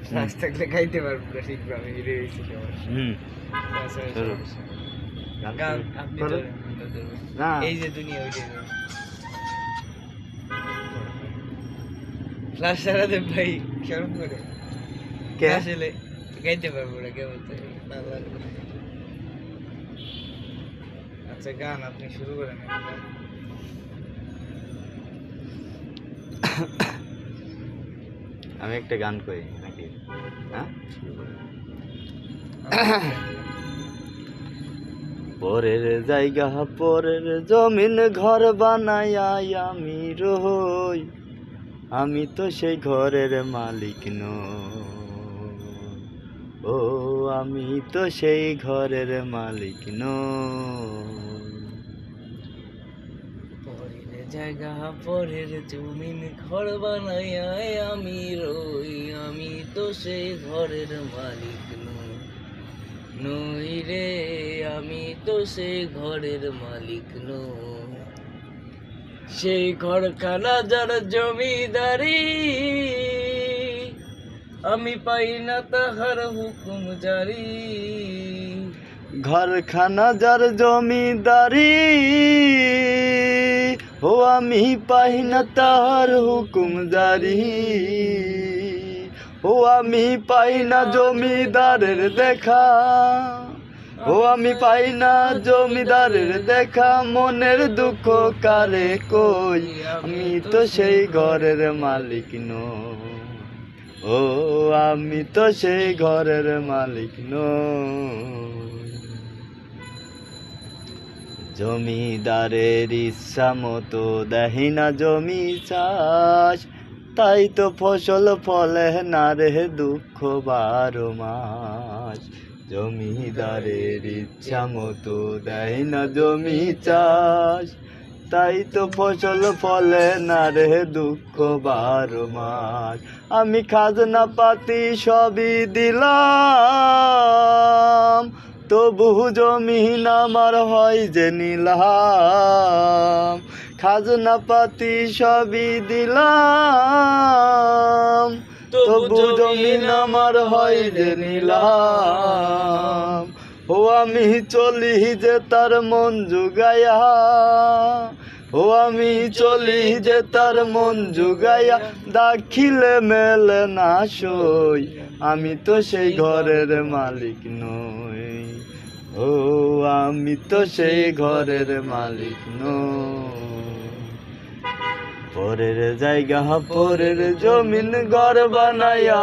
শ্বাস থাকলে খাইতে পারবো না ঠিকভাবে হিরে হয়েছে গান আপনি ধরেন, না এই যে দুনিয়া ওই যে ফ্লাশ সারাতে ভাই শরম করে কে আসলে গাইতে পারবো না কেমন না লাগবে। আচ্ছা গান আপনি শুরু করেন একটা। আমি একটা গান করি নাকি হ্যাঁ পরের জায়গা পরের জমিন ঘর বানায়া আমি রই আমি তো সেই ঘরের মালিক নই ও আমি তো সেই ঘরের মালিক নই পরের জায়গা পরের জমিন ঘর বানাইয়া আমি রই আমি তো সেই ঘরের মালিক নই নই রে আমি তো সেই ঘরের মালিক নই সেই ঘরখানা যার জমিদারি আমি পাই না তাহার হুকুম জারি ঘরখানা যার জমিদারি ও আমি পাই না তার হুকুম জারি ও আমি পাই না জমিদারের দেখা ও আমি পাই না জমিদারের দেখা মনের দুঃখ কারে কই আমি তো সেই ঘরের মালিক নই ও আমি তো সেই ঘরের মালিক নই জমিদারের ইচ্ছা মতো দেয় না জমি চাষ তাই তো ফসল ফলে না রে দুঃখ 12 মাস জমিদারের ইচ্ছা মতো দেয় না জমি চাষ তাই তো ফসল ফলে না রে দুঃখ 12 মাস আমি খাজনা পাতি সবই দিলাম তবু জমিন আমার হয় যে নিলাম খাজনা পাতি সবই দিলাম তবু জমিন আমার হয় যে নিলাম ও আমি চলি যে তার মন জুগায়া ও আমি চলি যে তার মন জুগায়া দাখিলে মেলে না সই আমি তো সেই ঘরের মালিক নই ও আমি তো সেই ঘরের মালিক নই পরের জায়গা পরের জমিন ঘর বানায়া